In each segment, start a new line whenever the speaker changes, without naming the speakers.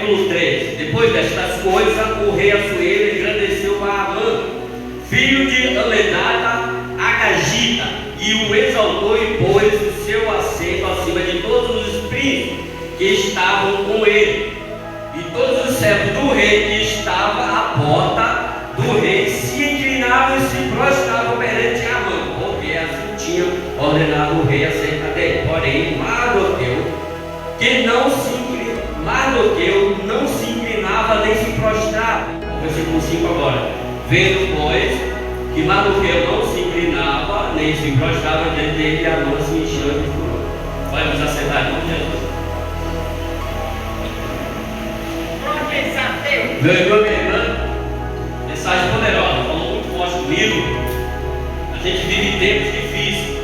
capítulo 3. Depois destas coisas, o rei Assuero engrandeceu a Amã, filho de Amedada, Agagita, e o exaltou e pôs o seu assento acima de todos os príncipes que estavam com ele. E todos os servos do rei que estavam à porta do rei se inclinavam e se prostravam perante Amã, porque assim tinha ordenado o rei acerca dele. Porém, Mardoqueu não se inclinava nem se prostrava. Versículo 5 agora. Vendo, pois, que Mardoqueu não se inclinava nem se prostrava diante dele, Amã se encheu de furor. Vai nos acertar em nome de Jesus. Meu irmão, minha irmã, mensagem poderosa, falou muito forte comigo. A gente vive tempos difíceis.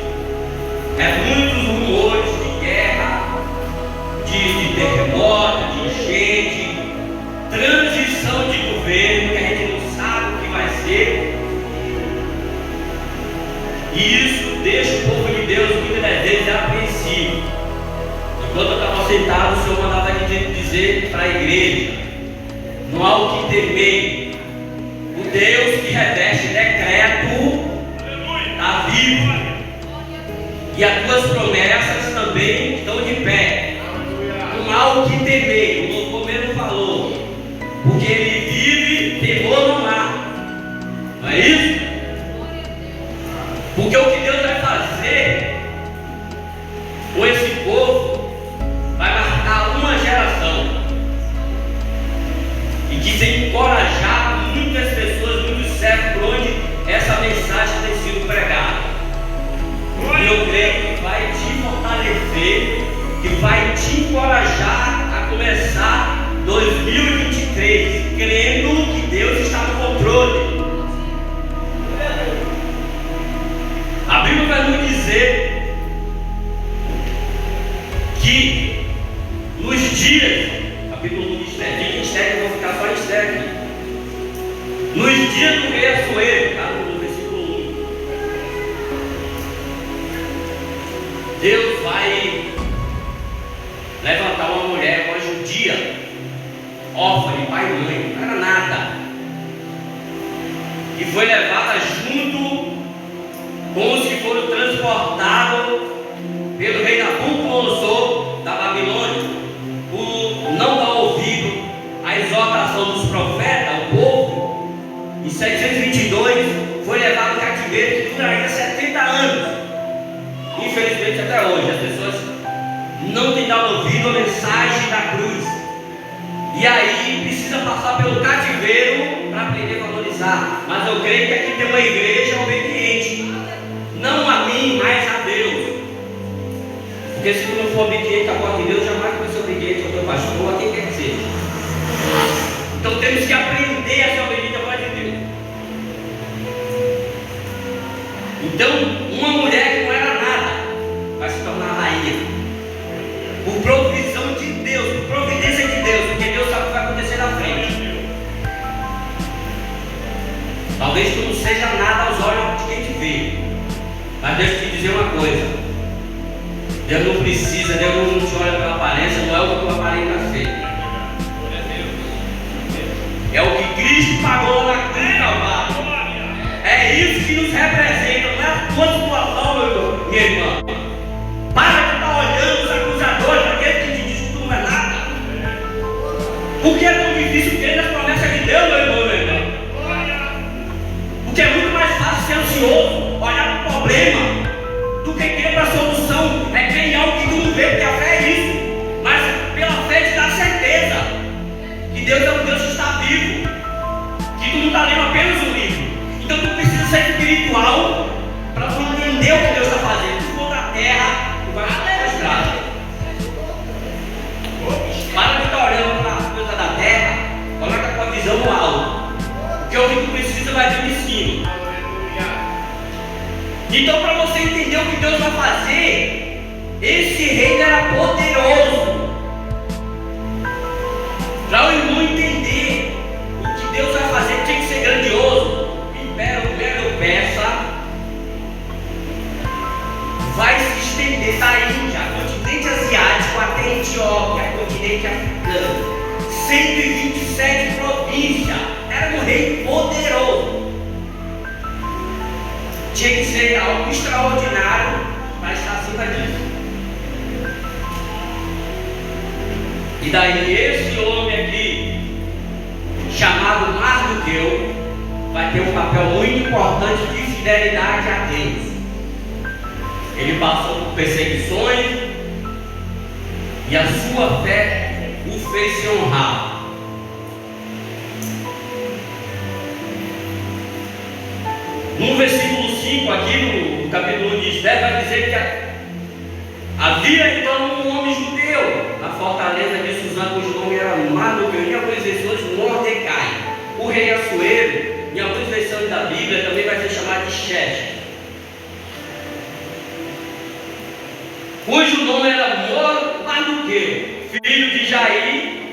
Muitos rumores de guerra, de terremoto, de enchente, transição de governo que a gente não sabe o que vai ser. E isso deixa o povo de Deus muitas das vezes apreensivo. Enquanto eu estava sentado, o Senhor mandava a gente dizer para a igreja: não há o que temer. O Deus que reveste decreto está vivo. E as tuas promessas também estão de pé. Não há o que temer. O louvor mesmo falou: porque ele vive, temor não há. Não é isso? Porque o que Deus vai fazer com esse povo vai marcar uma geração. E desencorajar muitas pessoas, muitos servos, por onde essa mensagem tem sido pregada. E eu creio que vai te fortalecer, que vai te encorajar a começar 2023, crendo que Deus está no controle. A Bíblia vai nos dizer que nos dias, capítulo 1 de Esther, eu vou ficar só em Esther aqui. Nos dias do rei Assuero, no versículo 1, Deus vai levantar uma mulher, uma judia, órfã de pai e mãe, não era nada, e foi levada junto com os que foram transportados pelo rei Nabucodonosor da Babilônia, por não dar ouvido à exortação dos profetas ao povo. Em 722 foi levado ao cativeiro, que duraria 70 anos. Infelizmente até hoje as pessoas não têm dado ouvido à mensagem da cruz, e aí precisa passar pelo cativeiro para aprender a valorizar. Mas eu creio que aqui tem uma igreja obediente, não a mim, mas a Deus. Porque se tu não for obediente à voz de Deus, jamais tu vai ser obediente ao teu pastor, a quem quer que seja. Então temos que aprender a ser obediente à voz de Deus. Então, uma mulher que não era nada vai se tornar rainha, por provisão de Deus, por providência de Deus, porque Deus sabe o que vai acontecer na frente. Talvez tu não seja nada aos olhos de quem te vê, mas deixa eu te dizer uma coisa: Deus não precisa, Deus não te olha pela aparência, não é o que tu aparenta ser. É o que Cristo pagou na cruz do Calvário. É isso que nos representa, não é a tua situação, meu irmão, minha irmã. Para de estar olhando os acusadores, aqueles que te dizem que tu não é nada. Por que é tão difícil crer nas promessas de Deus, meu irmão, meu irmão? Porque é muito mais fácil ser ansioso, olhar para o problema, do que crer para a solução. É crer em algo que tu não vê, porque a fé é isso. Mas pela fé te dá certeza que Deus é um Deus que está vivo, que tu não está lendo apenas um livro. Então tu precisa ser espiritual para tu entender o que Deus está fazendo. Se for da terra, tu vai ficar frustrado. Para de estar olhando para as coisas da terra, olha com a visão no alto, porque o que tu precisa vai vir em cima. Então, para você entender o que Deus vai fazer, esse reino era poderoso. Para o irmão entender o que Deus vai fazer, tem que ser grandioso. Peça vai se estender da Índia, continente asiático, até Etiópia, continente africano, tinha que ser algo extraordinário para estar acima disso. E daí esse homem aqui, chamado Mardoqueu, vai ter um papel muito importante de fidelidade a Deus. Ele passou por perseguições e a sua fé o fez se honrar. No versículo 5 aqui, no capítulo 1 de Esther, vai dizer que havia então um homem judeu na fortaleza de Suzã, cujo nome era Mardoqueu, em algumas versões Mordecai. O rei Assuero, em algumas versões da Bíblia, também vai ser chamado de Xerxes, cujo nome era Mardoqueu, filho de Jair,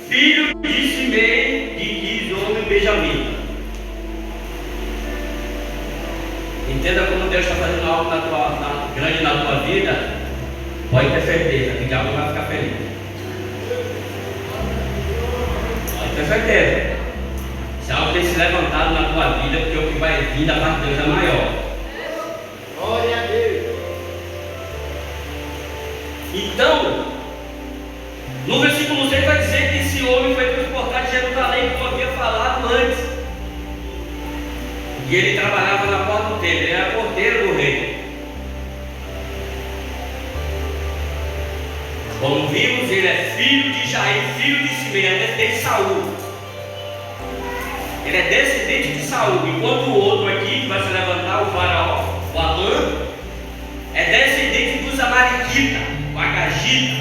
filho de Simei, de Quis, homem Benjamim. Entenda como Deus está fazendo algo grande na tua vida. Pode ter certeza que o diabo vai ficar feliz. Pode ter certeza. Se algo tem se levantado na tua vida, porque o que vai vir da parte de Deus é maior. Glória a Deus. Então, no versículo 6 vai dizer que esse homem foi transportado de Jerusalém, como eu havia falado antes. E ele trabalhava na porta do templo, ele era porteiro do rei. Como vimos, ele é filho de Jair, filho de Simei, é descendente de Saul. Ele é descendente de Saul, enquanto o outro aqui, que vai se levantar, o faraó, o Amã, é descendente dos Amalequitas, o Agagita.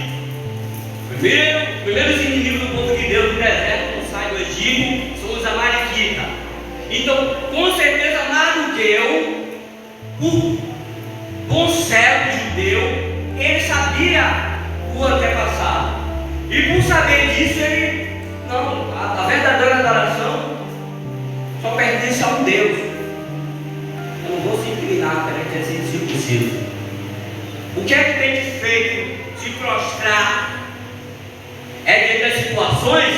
Primeiros inimigos do povo de Deus do deserto, quando sai do Egito, são os Amalequitas. Então, com certeza, Mardoqueu, o bom servo judeu, ele sabia o antepassado. E por saber disso, ele, não, a verdadeira adoração só pertence a um Deus. Eu não vou se inclinar perante esse circunciso. O que é que tem que feito se prostrar? É dentro das situações? O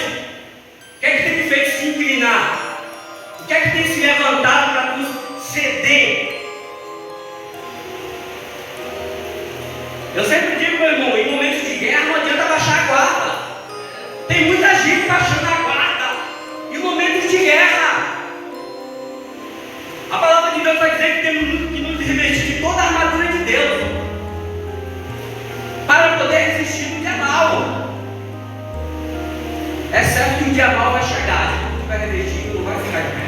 que é que tem que feito se inclinar? O que é que tem se levantado para nos ceder? Eu sempre digo, meu irmão, em momentos de guerra não adianta baixar a guarda. Tem muita gente baixando a guarda em momentos de guerra. A palavra de Deus vai dizer que temos que nos revestir de toda a armadura de Deus para poder resistir no dia mal. É certo que o dia mal vai chegar. Se não estiver revestido, não vai ficar de pé.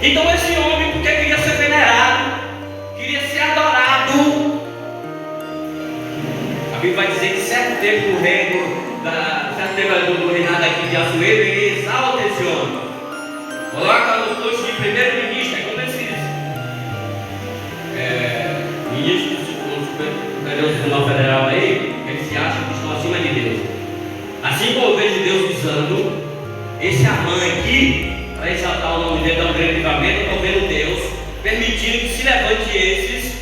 Então esse homem, porque queria ser venerado, queria ser adorado, a Bíblia vai dizer que certo tempo do reinado aqui de Assuero, ele exalta esse homem, coloca no posto de primeiro-ministro, é como esses ministros do Tribunal Federal aí, eles se acham que estão acima de Deus. Assim como eu vejo Deus usando esse Amã aqui para exaltar o nome dele, dar um grande livramento, eu estou vendo Deus permitindo que se levante esses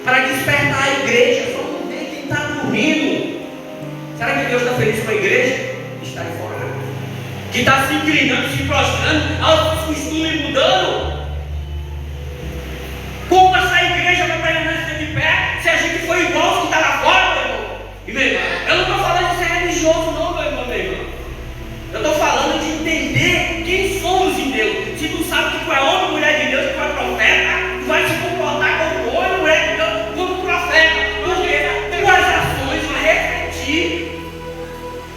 para despertar a igreja. Vamos ver quem está dormindo. Será que Deus está feliz com a igreja? Está aí fora. Que está se inclinando, se prostrando, aos costumes mudando. Como essa igreja vai permanecer de pé se a gente for igual aos que está lá fora, meu irmão? E meu irmão, eu não estou falando de ser religioso, não, meu irmão, meu irmão. Eu estou falando de entender quem somos em Deus. Se tu sabe que tu é homem, mulher de Deus, que tu é profeta, tu vai se comportar como homem, mulher de Deus, como profeta. Porque tuas ações vão refletir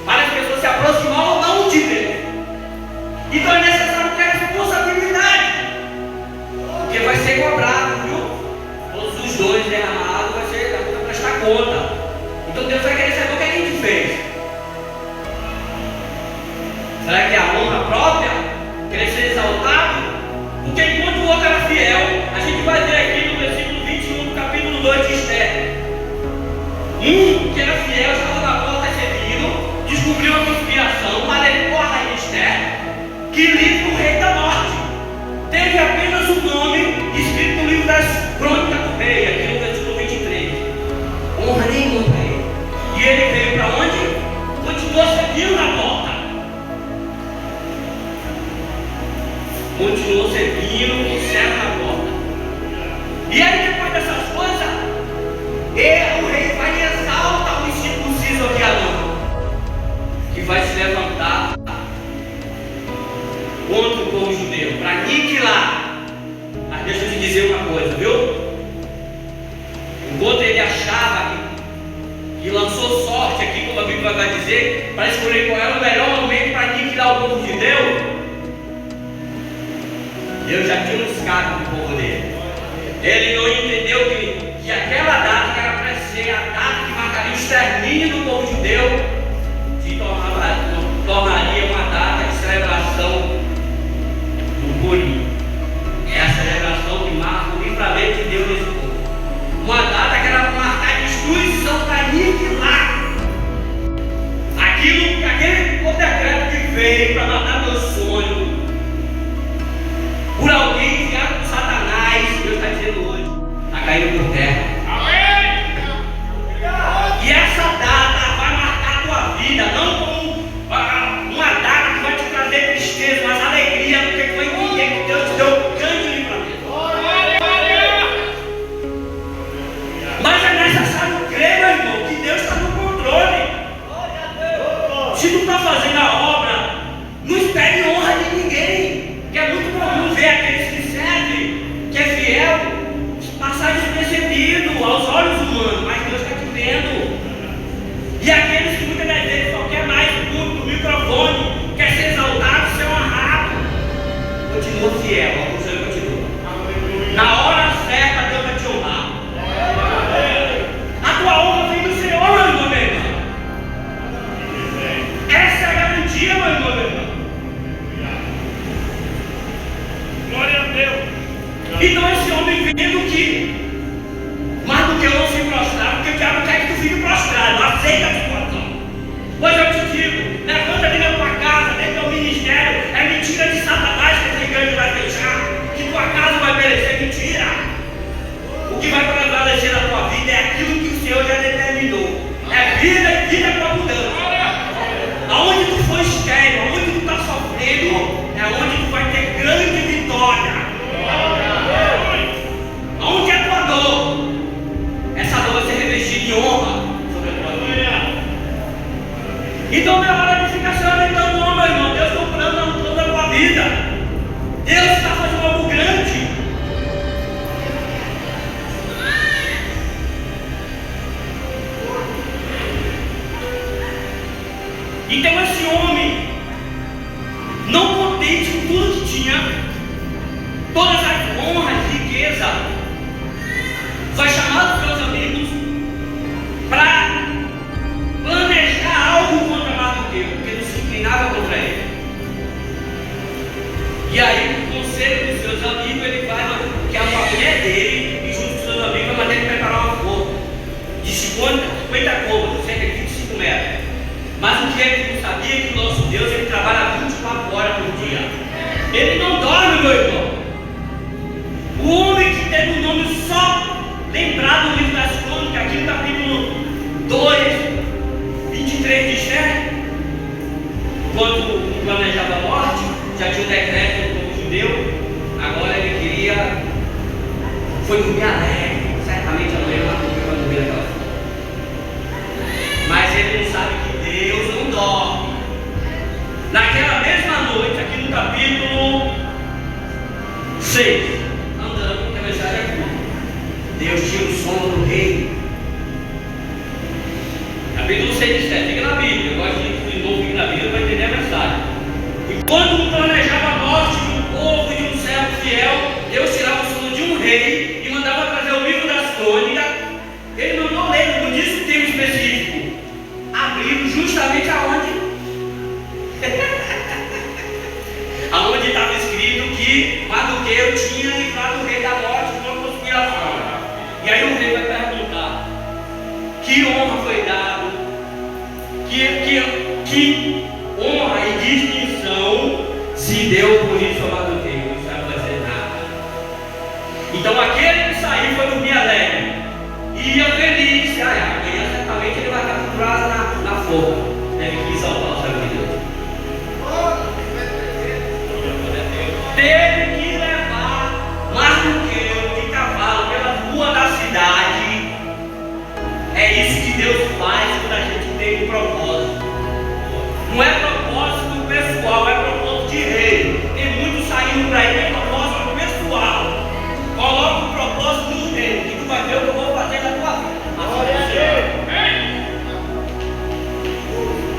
para as pessoas se aproximar ou não de Deus. Então é necessário ter responsabilidade, porque vai ser cobrado, viu? Todos os dons derramados vai ser para prestar conta. Então Deus vai querer saber o que a gente fez. Será que é a honra própria? Querer ser exaltado? Porque enquanto o outro era fiel, a gente vai ver aqui no versículo 21 do capítulo 2 de Esther. Um que era fiel estava na porta servindo, descobriu a conspiração, alertou a rainha Esther, que livra o rei da morte. Teve apenas o nome escrito no livro das crônicas do rei, aqui no versículo 23. Honra nenhuma para ele. E ele veio para onde? Continuou servindo na porta. Muitos continuou servindo o servo na porta. E aí, depois dessas coisas, o rei vai e exalta o incircunciso aqui Amã, que vai se levantar contra o povo judeu, para aniquilar. Mas deixa eu te dizer uma coisa, viu? Enquanto ele achava que lançou sorte aqui, como a Bíblia vai dizer, para escolher qual era o melhor momento para aniquilar o povo judeu, Deus já tinha buscado o povo dele. Ele não entendeu que aquela data que era para ser a data que marcaria o extermínio do povo judeu, se tornaria uma data de celebração do Purim. É a celebração que marca o livramento de Deus nesse povo. Uma data que era para marcar a destruição, para aniquilar aquele decreto que veio para matar meu sonho por alguém enviado por Satanás. Deus está dizendo hoje, está caindo por terra. E essa data vai marcar a tua vida, não como uma data que vai te trazer tristeza, mas alegria, porque tu vai entender que Deus te deu um grande livramento. Mas é necessário crer, meu irmão, que Deus está no controle. Se tu está fazendo a obra, não espere honra de ninguém, que é muito comum ver aqueles que servem, que é fiel, passar despercebido aos olhos humanos, mas Deus está te vendo. E aqueles que muitas das vezes só quer mais público, microfone, quer ser exaltado, ser honrado, continua fiel, o Senhor continua. Na hora certa, Deus vai te honrar. A tua honra vem do Senhor, meu irmão, meu irmão. Essa é a garantia, meu irmão, meu irmão. Glória a Deus. Então esse homem vendo que mais do que eu não se prostrar, porque o diabo quer que tu fique prostrado, aceita a situação. Pois eu te digo, levanta dentro da tua casa, dentro do teu ministério, é mentira de Satanás que esse engano vai deixar, que tua casa vai perecer, mentira. O que vai prevalecer na tua vida é aquilo que o Senhor já determinou. É vida e vida com abundância. Aonde tu for estéril, aonde tu está sofrendo, é onde tu vai ter grande vitória. Aonde é a tua dor, essa dor vai ser revestida em honra sobre a tua vida. Então não é hora de ficar se lamentando, não, meu irmão. Deus está operando toda a tua vida. Deus está fazendo algo grande. Então esse homem, não contente com tudo que tinha, todas as honras, riqueza, vai chamar os seus amigos para planejar algo contra Mardoqueu, porque ele se inclinava contra ele. E aí, com o conselho dos seus amigos, ele vai, que a mulher dele, e junto com os seus amigos, vai ter que preparar uma forca de 50 côvados, cerca de 25 metros. Mas o que ele não sabia é que o nosso Deus, ele trabalha 24 horas por dia. Ele não dorme, meu irmão. O homem que teve o nome só lembrado no livro das Crônicas, aqui no capítulo 2, 23 diz, né? Quando planejava a morte, já tinha o decreto do povo judeu, agora ele queria, foi dormir alegre, certamente a mulher não vai dormir naquela forma. Mas ele não sabe que Deus não dorme. Naquela mesma noite, aqui no capítulo 6, andando, que a mensagem é curta, Deus tira o sono do rei. Capítulo 6 de 7, fica na Bíblia. Eu gosto de novo, fica na Bíblia para entender a mensagem. E quando planejava a morte de um povo e de um servo fiel, Deus tirava o sono de um rei e mandava trazer o livro das Crônicas. Ele mandou ler, não disse o termo específico. Abriu justamente aonde? Aonde estava escrito que Mardoqueu tinha livrado o rei da morte com uma conspiração. E aí o rei vai perguntar: que honra foi dada? Que honra e distinção se deu por isso a Mardoqueu? Não sabe fazer nada. Então aquele que saiu foi dormir alegre, ia feliz. Amanhã certamente ele vai capturar na forca. Deve que exaltar o servo de Deus. Teve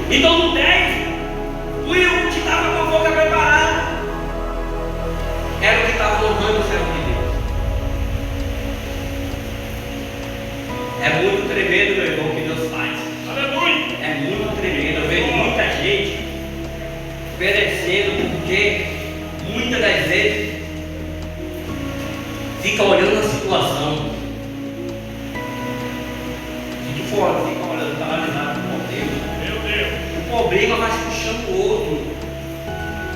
Então no 10, o que estava com a boca preparada era o que estava honrando o servo de Deus. É muito tremendo, meu irmão, o que Deus faz. Aleluia! É muito tremendo. Eu vejo muita gente perecendo porque muitas das vezes fica olhando a situação. Se tu for, fica olhando, paralisado com o problema. Meu Deus! O problema vai se puxando o outro.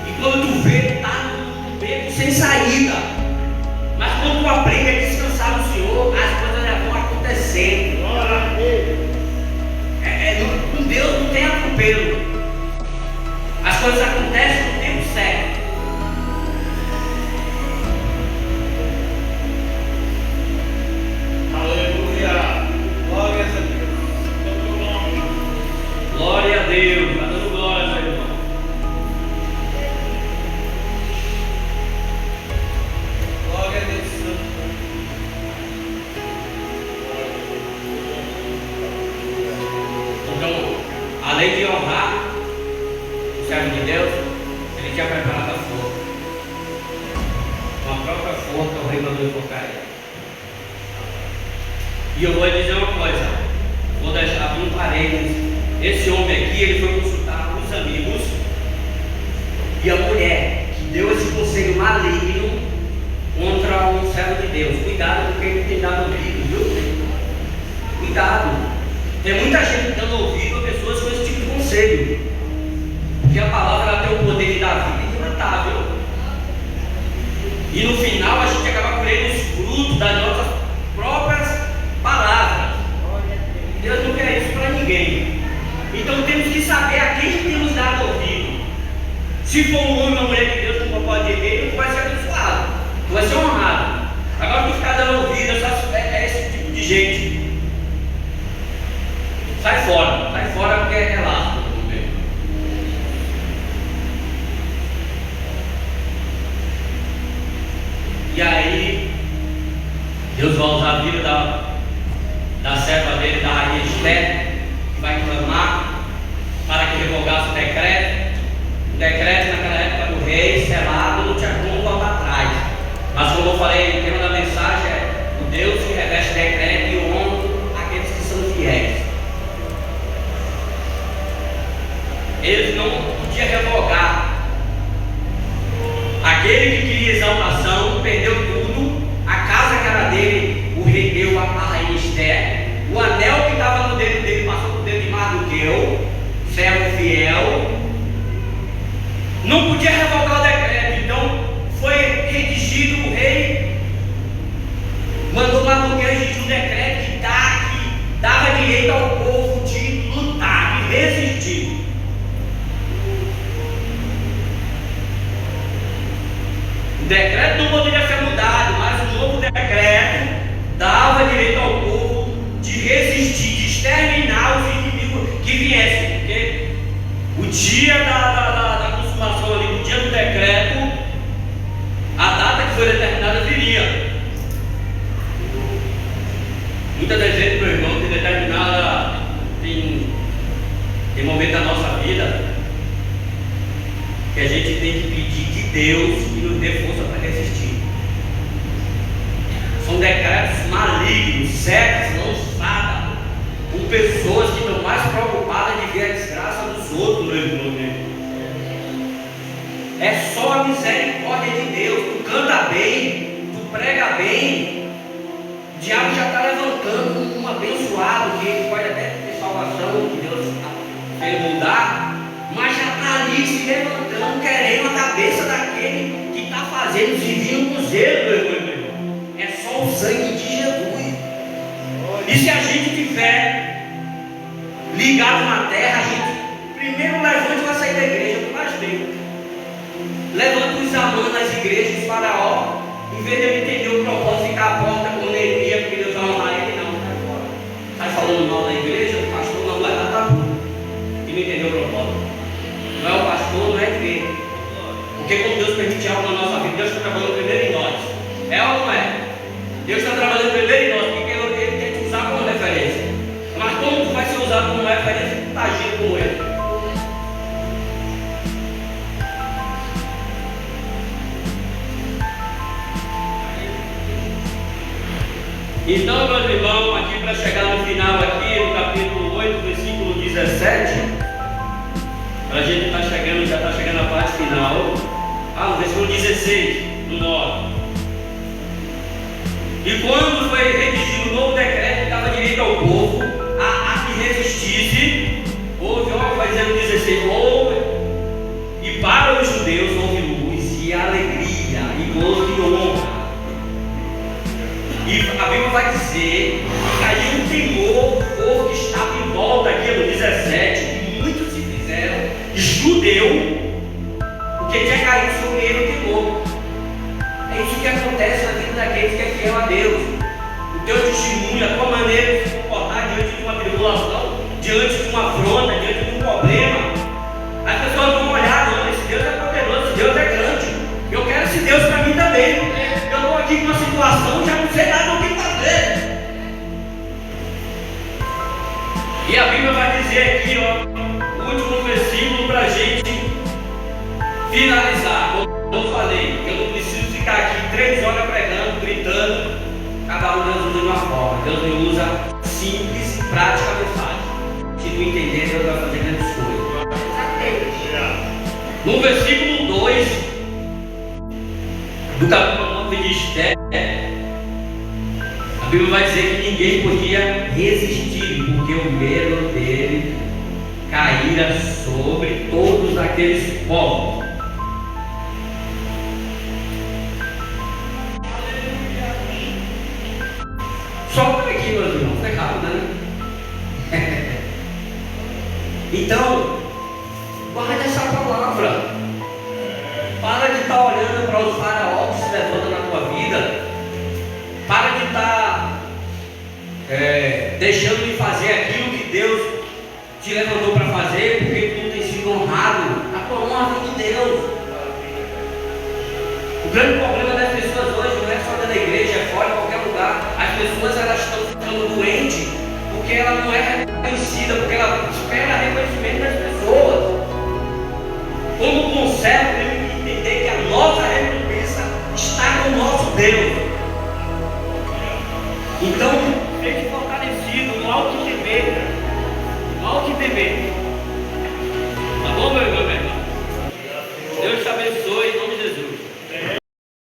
E quando tu vê, tu tá no beco sem saída. Mas quando tu aprende a descansar no Senhor, as coisas já vão acontecendo. Com Deus não tem atropelo. As coisas acontecem no tempo certo. Aleluia! Glória a Deus! Glória a Deus! Está dando glória, meu irmão. Glória a Deus. Então, além de honrar o servo de Deus, ele tinha preparado a força. Com a própria força, o rei mandou invocar ele. E eu vou lhe dizer uma coisa, vou deixar aqui um parênteses. Esse homem aqui, ele foi consultar os amigos e a mulher que deu esse conselho maligno contra um servo de Deus. Cuidado com quem tem dado ouvido, viu? Cuidado. Tem muita gente dando ouvido a pessoas com esse tipo de conselho. Porque a palavra ela tem o poder de dar vida imutável. E no final a gente acaba colhendo os frutos das nossas próprias palavras. Deus não quer isso para ninguém. Então temos que saber a quem temos dado ouvido. Se for um homem ou uma mulher de Deus, como pode dizer, tu vai ser abençoado, tu vai ser honrado. Agora tu ficar dando ouvido, é esse tipo de gente. Sai fora porque é relato. E aí, Deus vai usar a vida da serva dele, da rainha Esther, que vai clamar para que revogasse o decreto. O decreto naquela época do rei, selado, não tinha como voltar atrás. Mas como eu falei, o tema da mensagem é o Deus que reveste decreto e honra aqueles que são fiéis. Eles não podiam revogar. Aquele que queria exaltação perdeu tudo. A casa que era dele, o rei deu a rainha Esther. O anel que estava no dedo dele passou por dedo de Mardoqueu, servo fiel. Não podia revogar o decreto. Então foi redigido, o rei mandou Mardoqueu redigir um decreto que dava direito ao povo de lutar, de resistir. O decreto não poderia ser mudado, mas o novo decreto dava direito ao povo de resistir, de exterminar os inimigos que viessem, porque o dia da consumação ali, o dia do decreto, a data que foi determinada viria. Muitas das vezes, meu irmão, tem momento da nossa vida que a gente tem que pedir de Deus que nos dê força para resistir. São decretos malignos, sectas, lançadas por pessoas que estão mais preocupadas de ver a desgraça dos outros, meu irmão. É só a misericórdia de Deus. Tu canta bem, tu prega bem, o diabo já está levantando um abençoado que pode até ter salvação, que Deus fez mudar, mas já está ali se levantando, querendo a cabeça daquele que está fazendo, servindo com zelo, meu irmão. É só o sangue de Jesus. E se a gente tiver ligado na terra, a gente primeiro levanta e vai sair da igreja, por mais tempo. Levanta os amando nas igrejas, os faraó, em vez de ele entender o propósito de ficar à porta com Neemias, porque Deus vai honrar ele, não, sai fora. Sai falando mal da igreja, o pastor não vai dar tudo. E não entendeu o propósito. Não é o pastor, não é a igreja. Porque quando Deus permite algo na nossa vida, Deus está trabalhando primeiro em nós. É ou não é? Deus está trabalhando primeiro em nós, porque Ele quer te usar como referência. Mas como tu vai ser usado como referência, tu está agindo como Ele? Então, meus irmãos, aqui para chegar no final, aqui no capítulo 8, versículo 17, a gente está chegando, já está chegando a parte final. No versículo 16, no 9. E quando foi redigido o novo decreto que dava direito ao povo a que resistisse, houve, vai dizer no 16, e para os judeus houve luz e alegria e gozo e honra. E a Bíblia vai dizer que aí um temor, o povo que estava em volta aqui no 17, que muitos se fizeram judeu, porque tinha caído sobre ele o temor. É isso que acontece na vida daqueles que é fiel a Deus. O teu testemunho, a tua maneira de se comportar diante de uma tribulação, diante de uma afronta, diante de um problema. As pessoas vão olhar, não, esse Deus é poderoso, esse Deus é grande. Eu quero esse Deus para mim também. Eu estou aqui com uma situação, já não sei nada o que fazer. E a Bíblia vai dizer aqui, ó, o último versículo para a gente finalizar. Como eu falei, eu não preciso ficar aqui 3 horas pregando, gritando. Cada um Deus usa de uma forma. Deus me usa simples, prática, mensagem. Se tu entender, Deus vai fazer grandes coisas. No versículo 2 do capítulo 9 de Esther, a Bíblia vai dizer que ninguém podia resistir, porque o medo dele caíra sobre todos aqueles povos. Só por aqui, meus irmãos, foi rápido, né? Então, guarda essa palavra. Para de estar olhando para os faraós que se levantam na tua vida. Para de estar deixando de fazer aquilo que Deus te levantou para fazer, porque tu não tem sido honrado. A tua honra vem de Deus. O grande problema das pessoas hoje não é só dentro da igreja, é fora, em qualquer lugar. As pessoas elas estão ficando doentes porque ela não é reconhecida, porque ela espera reconhecimento das pessoas. Como conservo, temos que entender que a nossa recompensa está no nosso Deus. Então, fique fortalecido no alto temer. No alto temer.